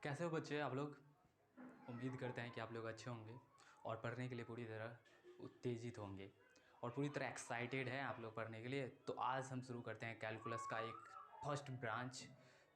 कैसे हो बच्चे आप लोग। उम्मीद करते हैं कि आप लोग अच्छे होंगे और पढ़ने के लिए पूरी तरह उत्तेजित होंगे और पूरी तरह एक्साइटेड हैं आप लोग पढ़ने के लिए। तो आज हम शुरू करते हैं कैलकुलस का एक फर्स्ट ब्रांच,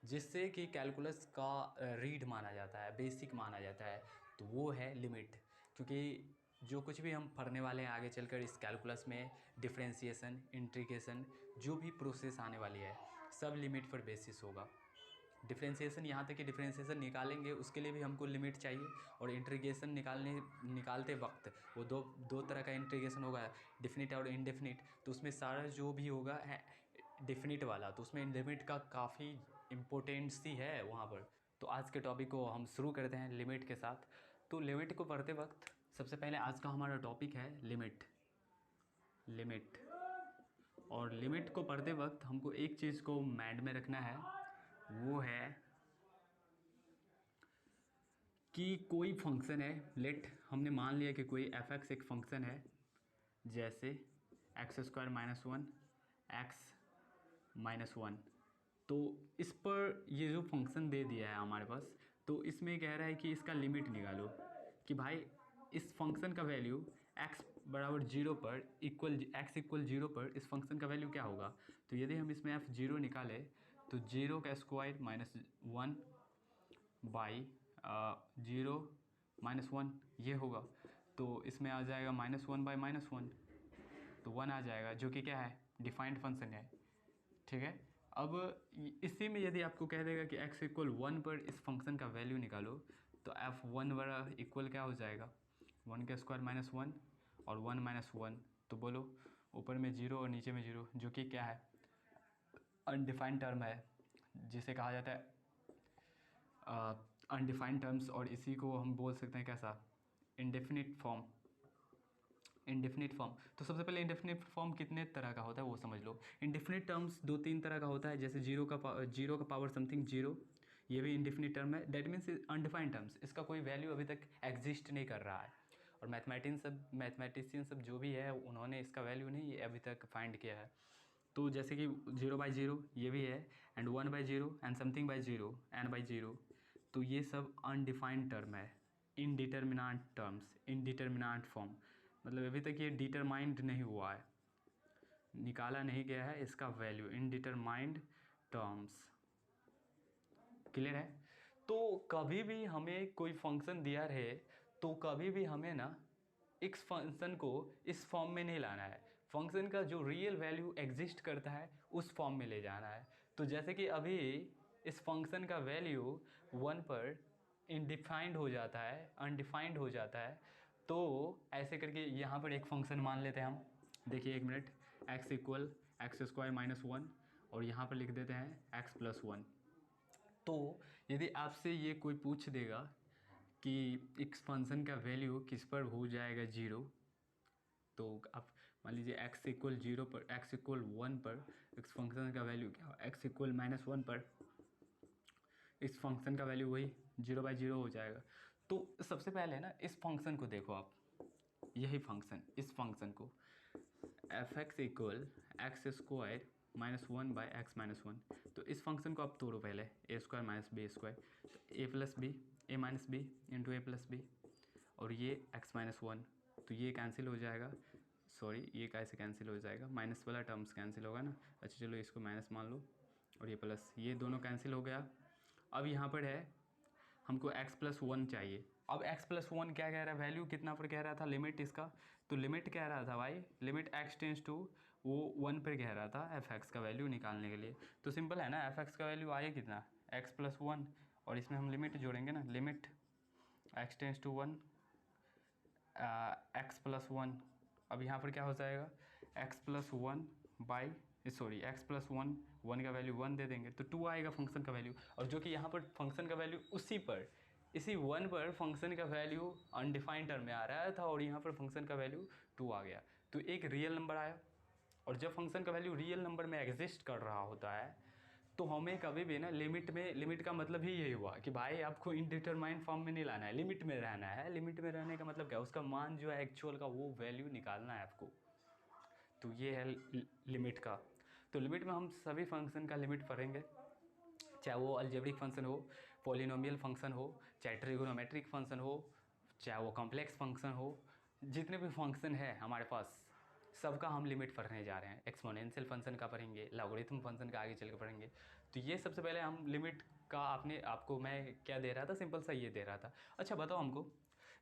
जिससे कि कैलकुलस का रीड माना जाता है, बेसिक माना जाता है। तो वो है लिमिट। क्योंकि जो कुछ भी हम पढ़ने वाले हैं आगे चलकर इस कैलकुलस में, डिफरेंशिएशन, इंटीग्रेशन, जो भी प्रोसेस आने वाली है सब लिमिट पर बेसिस होगा। डिफरेंशिएशन, यहाँ तक कि डिफरेंशिएशन निकालेंगे उसके लिए भी हमको लिमिट चाहिए। और इंटीग्रेशन निकालते वक्त वो दो दो तरह का इंटीग्रेशन होगा, डिफिनिट और इनडेफिनिट। तो उसमें सारा जो भी होगा है डिफिनिट वाला, तो उसमें लिमिट का काफ़ी इम्पोर्टेंस ही है वहाँ पर। तो आज के टॉपिक को हम शुरू करते हैं लिमिट के साथ। तो लिमिट को पढ़ते वक्त सबसे पहले आज का हमारा टॉपिक है लिमिट। लिमिट और लिमिट को पढ़ते वक्त हमको एक चीज़ को माइंड में रखना है, वो है कि कोई फंक्शन है। लेट हमने मान लिया कि कोई एफ एक्स एक फंक्शन है, जैसे x square minus one, x minus one. तो इस पर ये जो फंक्शन दे दिया है हमारे पास, तो इसमें कह रहा है कि इसका लिमिट निकालो कि भाई इस फंक्शन का वैल्यू x बराबर जीरो पर इक्वल x इक्वल जीरो पर इस फंक्शन का वैल्यू क्या होगा। तो यदि हम इसमें f जीरो निकालें तो जीरो का square minus one by zero minus one ये होगा। तो इसमें आ जाएगा minus one by minus one, तो वन आ जाएगा, जो कि क्या है, डिफाइंड फंक्शन है। ठीक है। अब इसी में यदि आपको कह देगा कि x इक्वल वन पर इस फंक्शन का वैल्यू निकालो, तो f वन बड़ा इक्वल क्या हो जाएगा, वन का स्क्वायर माइनस वन और वन माइनस वन। तो बोलो, ऊपर में जीरो और नीचे में जीरो, जो कि क्या है, अनडिफाइंड टर्म है, जिसे कहा जाता है अनडिफाइंड टर्म्स। और इसी को हम बोल सकते हैं कैसा, इंडेफिनिट फॉर्म। Indefinite form. तो सबसे पहले इंडेफिनिट फॉर्म कितने तरह का होता है वो समझ लो। इंडेफिनिट टर्म्स दो तीन तरह का होता है, जैसे जीरो का पावर समथिंग जीरो, ये भी इंडेफिनिट टर्म है। दैट मीन्स अनडिफाइंड टर्म्स, इसका कोई वैल्यू अभी तक एग्जिस्ट नहीं कर रहा है। और मैथमेटिशियन सब जो भी है उन्होंने इसका वैल्यू नहीं अभी तक फाइंड किया है। तो जैसे कि जीरो बाई जीरो ये भी है, and one by zero, and something by zero, n by zero. तो ये सब अनडिफाइंड टर्म है, इनडिटर्मिनाट टर्म्स, इनडिटर्मिनाट फॉर्म। मतलब अभी तक ये डिटरमाइंड नहीं हुआ है, निकाला नहीं गया है इसका वैल्यू, इनडिटरमाइंड टर्म्स। क्लियर है। तो कभी भी हमें कोई फंक्शन दिया रहे तो कभी भी हमें ना इस फंक्शन को इस फॉर्म में नहीं लाना है, फंक्शन का जो रियल वैल्यू एग्जिस्ट करता है उस फॉर्म में ले जाना है। तो जैसे कि अभी इस फंक्शन का वैल्यू वन पर इनडिफाइंड हो जाता है, अनडिफाइंड हो जाता है। तो ऐसे करके यहाँ पर एक फंक्शन मान लेते हैं हम। देखिए एक minute, x equal x square minus one, और यहाँ पर लिख देते हैं x प्लस वन। तो यदि आपसे ये कोई पूछ देगा कि इस फंक्शन का वैल्यू किस पर हो जाएगा जीरो, तो आप मान लीजिए x इक्वल जीरो पर, x इक्वल वन पर इस फंक्शन का वैल्यू क्या हो, x इक्वल माइनस वन पर इस फंक्शन का वैल्यू वही जीरो बाई जीरो हो जाएगा। तो सबसे पहले ना इस फंक्शन को देखो आप, यही फंक्शन, इस फंक्शन को F x equal x square minus one by x minus one. तो इस फंक्शन को आप तोड़ो पहले, ए स्क्वायर माइनस बी स्क्वायर, तो ए प्लस बी, ए माइनस बी इंटू ए प्लस बी, और ये एक्स माइनस वन, तो ये कैंसिल हो जाएगा। सॉरी, ये कैसे कैंसिल हो जाएगा, माइनस वाला टर्म्स कैंसिल होगा ना। अच्छा चलो इसको माइनस मान लो, और ये प्लस, ये दोनों कैंसिल हो गया। अब यहाँ पर है हमको x प्लस वन चाहिए। अब x प्लस वन क्या कह रहा है, वैल्यू कितना पर कह रहा था, लिमिट इसका। तो लिमिट कह रहा था भाई, लिमिट x टेंस टू वो वन पर कह रहा था एफ एक्स का वैल्यू निकालने के लिए। तो सिंपल है ना, एफ एक्स का वैल्यू आए कितना, x प्लस वन, और इसमें हम लिमिट जोड़ेंगे ना, limit x tends to one x plus one. अब यहाँ पर क्या हो जाएगा, x plus one by, sorry x plus one, one का वैल्यू वन दे देंगे तो टू आएगा फंक्शन का वैल्यू। और जो कि यहाँ पर फंक्शन का वैल्यू उसी पर, इसी वन पर फंक्शन का वैल्यू अनडिफाइंड टर्म में आ रहा था, और यहाँ पर फंक्शन का वैल्यू टू आ गया। तो एक रियल नंबर आया। और जब फंक्शन का वैल्यू रियल नंबर में एग्जिस्ट कर रहा होता है तो हमें कभी भी ना लिमिट में, लिमिट का मतलब ही यही हुआ कि भाई आपको इनडिटरमाइंड फॉर्म में नहीं लाना है, लिमिट में रहना है। लिमिट में रहने का मतलब क्या, उसका मान जो है एक्चुअल का वो वैल्यू निकालना है आपको। तो ये है लिमिट का। तो लिमिट में हम सभी फंक्शन का लिमिट पढ़ेंगे, चाहे वो अलजेब्रिक फंक्शन हो, पॉलिनोमियल फंक्शन हो, चाहे ट्रिगोनोमेट्रिक फंक्शन हो, चाहे वो कॉम्प्लेक्स फंक्शन हो, जितने भी फंक्शन है हमारे पास सबका हम लिमिट पढ़ने जा रहे हैं। एक्सपोनेंशियल फंक्शन का पढ़ेंगे, लॉगरिथम फंक्शन का आगे चल के पढ़ेंगे। तो ये सबसे पहले हम लिमिट का आपको मैं क्या दे रहा था, सिंपल सा ये दे रहा था। अच्छा बताओ हमको,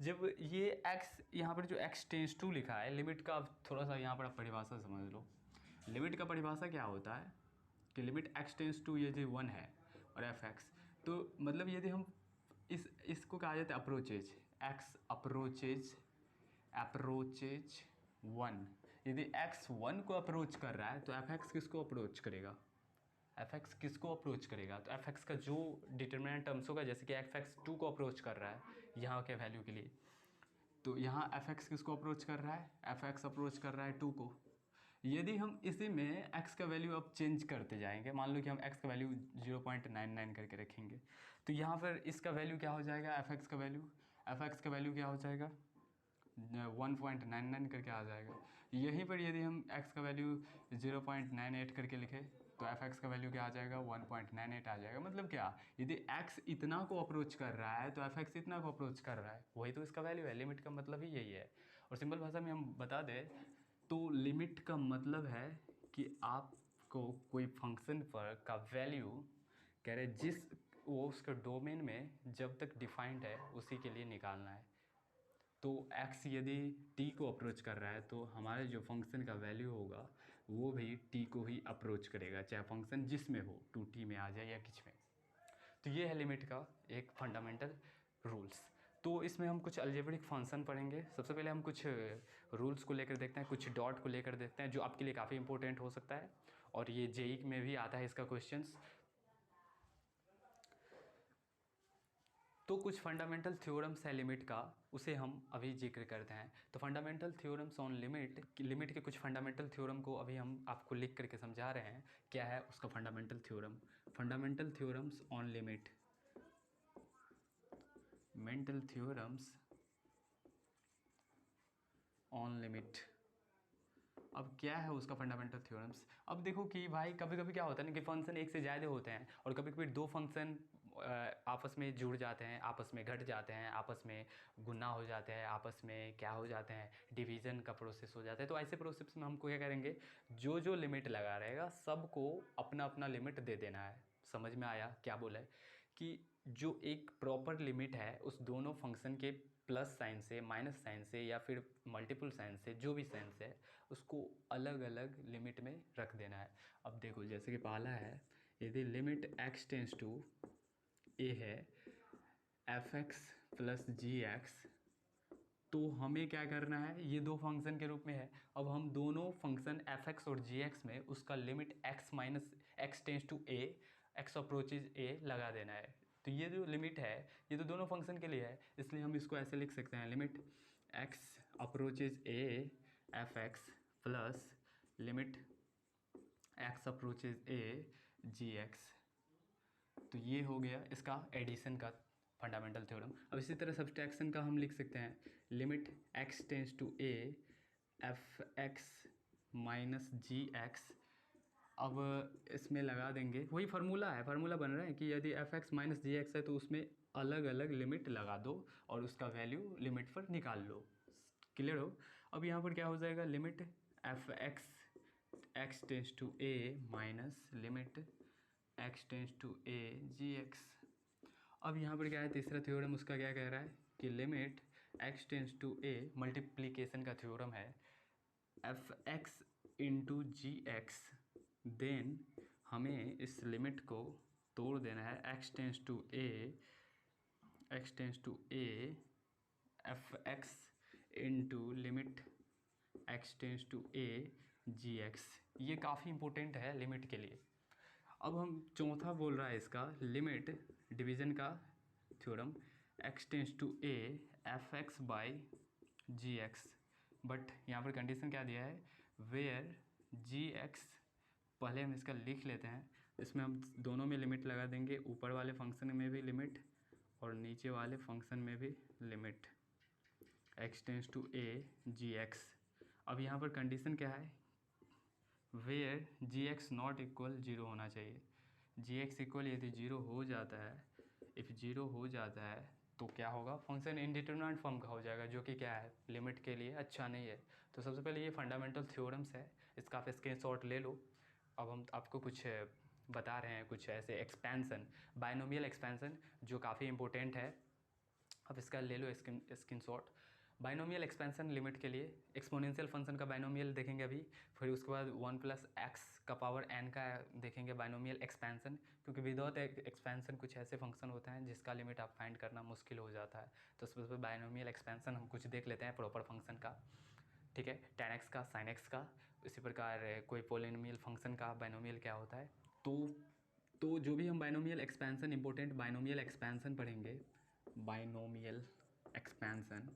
जब ये x यहाँ पर जो x टेंस टू लिखा है, लिमिट का थोड़ा सा यहाँ पर आप परिभाषा समझ लो। लिमिट का परिभाषा क्या होता है कि लिमिट x टेंस टू ये जो 1 है और f(x), तो मतलब यदि हम इसको कहा जाता है अप्रोचेज, x अप्रोचेज 1, यदि x 1 को अप्रोच कर रहा है तो f(x) किसको अप्रोच करेगा, f(x) किसको अप्रोच करेगा, तो f(x) का जो डिटरमिनेंट टर्म्स होगा, जैसे कि f(x) 2 को अप्रोच कर रहा है यहाँ के वैल्यू के लिए, तो यहाँ f(x) किसको अप्रोच कर रहा है, f(x) अप्रोच कर रहा है 2 को। यदि हम इसी में x का वैल्यू अब चेंज करते जाएंगे, मान लो कि हम x का वैल्यू 0.99 करके रखेंगे, तो यहाँ पर इसका वैल्यू क्या हो जाएगा, f(x) का वैल्यू क्या हो जाएगा 1.99 करके आ जाएगा। यहीं पर यदि हम x का वैल्यू 0.98 करके लिखें तो f(x) का वैल्यू क्या आ जाएगा 1.98 आ जाएगा। मतलब क्या, यदि x इतना को अप्रोच कर रहा है तो f(x) इतना को अप्रोच कर रहा है, वही तो इसका वैल्यू है। लिमिट का मतलब ही यही है। और सिंपल भाषा में हम बता दें तो लिमिट का मतलब है कि आपको कोई फंक्शन पर का वैल्यू कह रहे जिस वो उसके डोमेन में जब तक डिफाइंड है उसी के लिए निकालना है। तो x यदि t को अप्रोच कर रहा है तो हमारे जो फंक्शन का वैल्यू होगा वो भी t को ही अप्रोच करेगा, चाहे फंक्शन जिस में हो, 2t में आ जाए या किस में। तो ये है लिमिट का एक फंडामेंटल रूल्स। तो इसमें हम कुछ अलजेब्रिक फंक्शन पढ़ेंगे। सबसे पहले हम कुछ रूल्स को लेकर देखते हैं, कुछ डॉट को लेकर देखते हैं, जो आपके लिए काफ़ी इंपॉर्टेंट हो सकता है और ये जेई में भी आता है इसका क्वेश्चंस। तो कुछ फंडामेंटल थ्योरम्स है लिमिट का, उसे हम अभी जिक्र करते हैं। तो फंडामेंटल थ्योरम्स ऑन लिमिट के कुछ फंडामेंटल थ्योरम को अभी हम आपको लिख करके समझा रहे हैं। क्या है उसका fundamental theorems on limit, mental theorems on limit. अब क्या है उसका फंडामेंटल थ्योरम्स। अब देखो कि भाई कभी कभी क्या होता है ना कि फंक्शन एक से ज़्यादा होते हैं और कभी कभी दो फंक्शन आपस में जुड़ जाते हैं, आपस में घट जाते हैं, आपस में गुना हो जाते हैं, आपस में क्या हो जाते हैं, डिवीज़न का प्रोसेस हो जाता है। तो ऐसे प्रोसेस में हमको क्या करेंगे, जो जो लिमिट लगा रहेगा सबको अपना अपना लिमिट दे देना है। समझ में आया क्या बोला है कि जो एक प्रॉपर लिमिट है उस दोनों फंक्शन के प्लस साइन से, माइनस साइन से या फिर मल्टीपल साइन से, जो भी साइन से है उसको अलग अलग लिमिट में रख देना है। अब देखो जैसे कि पहला है, यदि limit x tends to a है f(x) प्लस g(x), तो हमें क्या करना है, ये दो फंक्शन के रूप में है। अब हम दोनों फंक्शन f(x) और g(x) में उसका limit x minus x tends to a, x approaches a लगा देना है। तो ये जो लिमिट है ये तो दोनों फंक्शन के लिए है, इसलिए हम इसको ऐसे लिख सकते हैं, limit x approaches a f(x) plus limit x approaches a g(x). तो ये हो गया इसका एडिशन का फंडामेंटल थ्योरम। अब इसी तरह सब्सट्रैक्शन का हम लिख सकते हैं, limit x tends to a f(x) minus g(x). अब इसमें लगा देंगे, वही फार्मूला बन रहा है कि यदि f(x) माइनस जी(x) है तो उसमें अलग अलग लिमिट लगा दो और उसका वैल्यू लिमिट पर निकाल लो। क्लियर हो। अब यहाँ पर क्या हो जाएगा, limit f(x) x tends to a minus limit x tends to a g(x). अब यहाँ पर क्या है, तीसरा थ्योरम उसका क्या कह रहा है कि limit x tends to a, multiplication का थ्योरम है, f(x) इंटू g(x), देन हमें इस लिमिट को तोड़ देना है, x tends to a f(x) into limit x tends to a g(x). ये काफ़ी इंपॉर्टेंट है लिमिट के लिए। अब हम चौथा बोल रहा है इसका, लिमिट डिवीज़न का theorem, x tends to a f(x) by g(x). But यहाँ पर कंडीशन क्या दिया है, वेयर g(x), पहले हम इसका लिख लेते हैं, इसमें हम दोनों में लिमिट लगा देंगे, ऊपर वाले फंक्शन में भी लिमिट और नीचे वाले फंक्शन में भी limit, x tends to a g(x). अब यहाँ पर कंडीशन क्या है, वेयर g(x) नॉट इक्वल 0 होना चाहिए, जी एक्स इक्वल यदि जीरो हो जाता है, इफ़ जीरो हो जाता है तो क्या होगा, फंक्शन इनडिटरमिनेट फॉर्म का हो जाएगा, जो कि क्या है, लिमिट के लिए अच्छा नहीं है। तो सबसे पहले ये फंडामेंटल थ्योरम्स है, इसका आप स्क्रीनशॉट ले लो। अब हम आपको कुछ बता रहे हैं, कुछ ऐसे एक्सपेंसन, बाइनोमियल एक्सपेंसन, जो काफ़ी इंपॉर्टेंट है। अब इसका ले लो स्क्रीनशॉट। बाइनोमियल एक्सपेंसन लिमिट के लिए एक्सपोनेंशियल फंक्शन का बाइनोमियल देखेंगे अभी, फिर उसके बाद 1+x का पावर n का देखेंगे बाइनोमियल एक्सपेंसन, क्योंकि विदाउट एक्सपेंसन कुछ ऐसे फंक्शन होते हैं जिसका लिमिट आप फाइंड करना मुश्किल हो जाता है। तो सबसे बाइनोमियल एक्सपेंसन हम कुछ देख लेते हैं प्रॉपर फंक्शन का, ठीक है, tan x का, sin x का। इसी प्रकार कोई पोलिनोमियल फंक्शन का बाइनोमियल क्या होता है। तो जो भी हम binomial expansion, important binomial expansion पढ़ेंगे, बाइनोमियल एक्सपेंसन,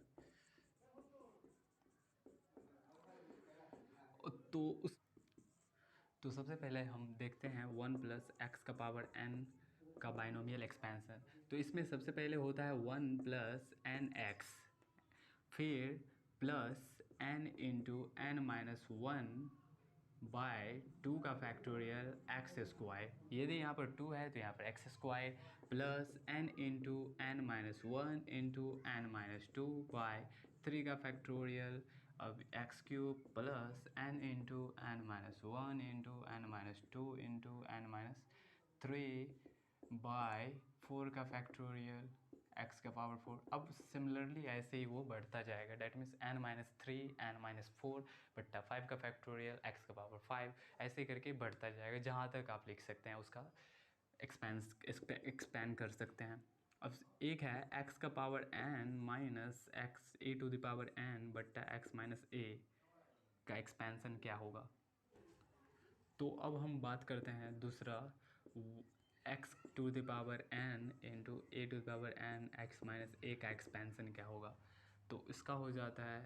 तो उस तो सबसे पहले हम देखते हैं 1+x का पावर n का बाइनोमियल एक्सपेंसन। तो इसमें सबसे पहले होता है 1+nx, फिर plus n into n-1 bye 2 का फैक्टोरियल एक्स स्क्वायर। यदि यहाँ पर 2 है तो यहाँ पर x square, plus n into n-1 into n-2 by 3 का फैक्टोरियल, अब x cube, plus n into n-1 into n-2 into n-3 by 4 का फैक्टोरियल एक्स का पावर 4। अब सिमिलरली ऐसे ही वो बढ़ता जाएगा, डेट मीन्स n-3 n-4 बट्टा 5 का फैक्टोरियल एक्स का पावर 5, ऐसे करके बढ़ता जाएगा जहाँ तक आप लिख सकते हैं उसका एक्सपेंड कर सकते हैं। अब एक है x का power n minus x a to the power n बट्टा x माइनस ए का एक्सपेंसन क्या होगा। तो अब हम बात करते हैं दूसरा, x to the power n into a to the power n x minus a का एक्सपेंसन क्या होगा। तो इसका हो जाता है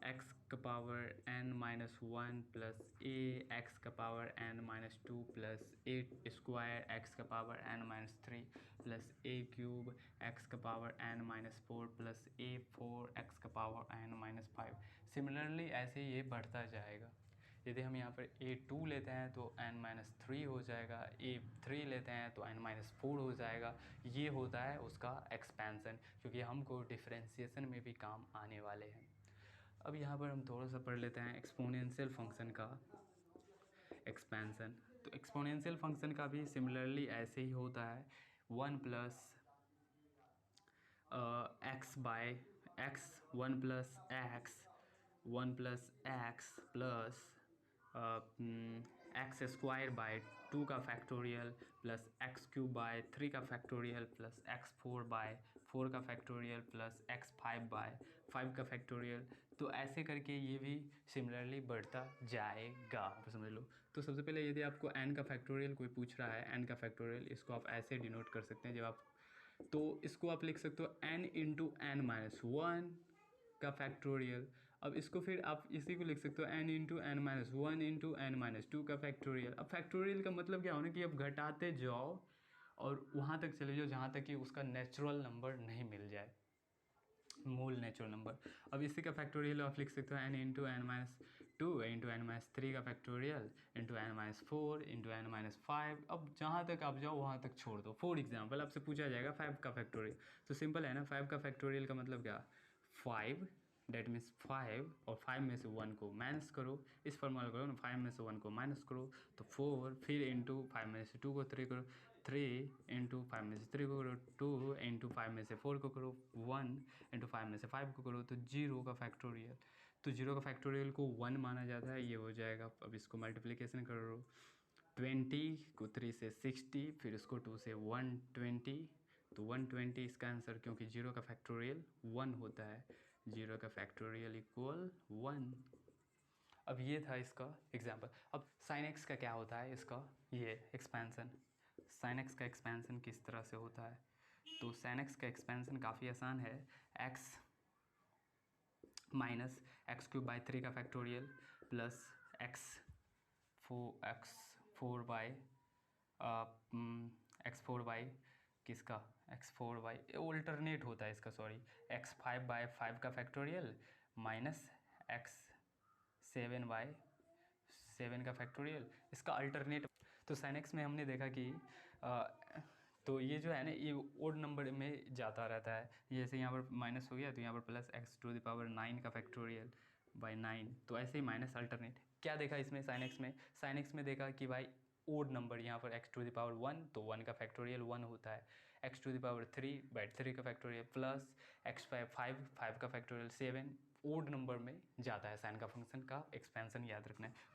x का पावर n-1 प्लस ए एक्स का पावर n-2 प्लस ए स्क्वायर एक्स का पावर n-3 प्लस ए क्यूब एक्स का पावर n-4 प्लस ए 4 एक्स का पावर n-5। सिमिलरली ऐसे ये बढ़ता जाएगा। यदि हम यहाँ पर a2 लेते हैं तो n-3 हो जाएगा, a3 लेते हैं तो n-4 हो जाएगा। ये होता है उसका एक्सपेंसन, क्योंकि हमको डिफरेंशिएशन में भी काम आने वाले हैं। अब यहाँ पर हम थोड़ा सा पढ़ लेते हैं एक्सपोनेंशियल फंक्शन का एक्सपेंसन। तो एक्सपोनेंशियल फंक्शन का भी सिमिलरली ऐसे ही होता है, 1 plus x by x, 1 plus x, 1 plus x plus x square by 2 का factorial plus x cube by 3 का फैक्टोरियल प्लस एक्स 4 बाय 4 का फैक्टोरियल प्लस एक्स 5 बाय 5 का फैक्टोरियल। तो ऐसे करके ये भी सिमिलरली बढ़ता जाएगा, आप समझ लो। तो सबसे पहले यदि आपको n का फैक्टोरियल कोई पूछ रहा है, n का फैक्टोरियल, इसको आप ऐसे डिनोट कर सकते हैं जब आप, तो इसको आप लिख सकते हो n इंटू n-1 का फैक्टोरियल। अब इसको फिर आप इसी को लिख सकते हो n into n-1 into n-2 का फैक्टोरियल। अब फैक्टोरियल का मतलब क्या होना कि अब घटाते जाओ और वहाँ तक चले जाओ जहाँ तक कि उसका नेचुरल नंबर नहीं मिल जाए, मूल नेचुरल नंबर। अब इसी का फैक्टोरियल आप लिख सकते हो n into n-2 into n-3 का factorial into n-4 into n-5। अब जहाँ तक आप जाओ वहाँ तक छोड़ दो। फॉर एग्जाम्पल आपसे पूछा जाएगा 5 का फैक्टोरियल, तो सिंपल है ना, 5 का फैक्टोरियल का मतलब क्या, 5, डेट मीन्स 5, और 5 में से 1 को माइनस करो, इस फॉर्मूला करो ना, 5 में से 1 को माइनस करो तो 4, फिर इंटू 5 में से 2 को 3 करो, 3 इंटू 5 में से 3 को करो, 2 इंटू 5 में से 4 को करो, 1 इंटू 5 में से 5 को करो, तो 0 का फैक्टोरियल। तो 0 का फैक्टोरियल को 1 माना जाता है, ये हो जाएगा। अब इसको मल्टीप्लिकेशन करो, 20 को 3 से 60, फिर इसको 2 से 120, तो 120 इसका आंसर, क्योंकि 0 का फैक्टोरियल 1 होता है, 0 का फैक्टोरियल इक्वल 1। अब ये था इसका एग्जाम्पल। अब साइन एक्स का क्या होता है, इसका ये एक्सपेंसन, साइन एक्स का एक्सपेंसन किस तरह से होता है। तो साइन एक्स का एक्सपेंसन काफ़ी आसान है, x minus x cube by 3 का factorial plus x 4 by x 4 by किसका, एक्स 4 बाई ऑल्टरनेट होता है इसका, सॉरी, एक्स 5 बाई 5 का फैक्टोरियल माइनस एक्स 7 बाई 7 का फैक्टोरियल, इसका अल्टरनेट। तो साइन एक्स में हमने देखा कि तो ये जो है ना ये ओड नंबर में जाता रहता है। जैसे यहाँ पर माइनस हो गया तो यहाँ पर plus x to the power 9 का फैक्टोरियल बाई 9, तो ऐसे ही माइनस अल्टरनेट। क्या देखा इसमें साइन एक्स में? साइन एक्स में देखा कि भाई ओड नंबर यहाँ पर एक्स टू द पावर 1, तो 1 का फैक्टोरियल 1 होता है। X to the power 3 by 3 का फैक्टोरियल प्लस एक्स 5 का फैक्टोरियल 7, ओड नंबर में जाता है। साइन का फंक्शन का एक्सपेंशन याद रखना है।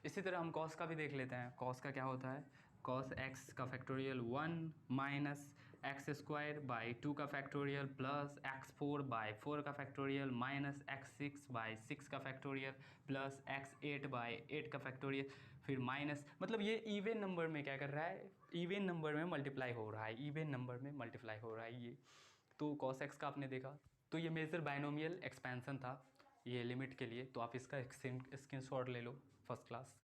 इसी तरह हम कॉस का भी देख लेते हैं। कॉस का क्या होता है? कॉस एक्स का factorial 1 minus x square by 2 का फैक्टोरियल प्लस एक्स 4 बाई 4 का फैक्टोरियल माइनस एक्स 6 बाई 6 का फैक्टोरियल प्लस एक्स 8 बाई 8 का फैक्टोरियल, फिर माइनस, मतलब ये इवन नंबर में क्या कर रहा है? इवन नंबर में मल्टीप्लाई हो रहा है, इवन नंबर में मल्टीप्लाई हो रहा है ये। तो कॉस एक्स का आपने देखा। तो ये मेजर बाइनोमियल एक्सपेंशन था ये लिमिट के लिए, तो आप इसका स्क्रीनशॉट ले लो, फर्स्ट क्लास।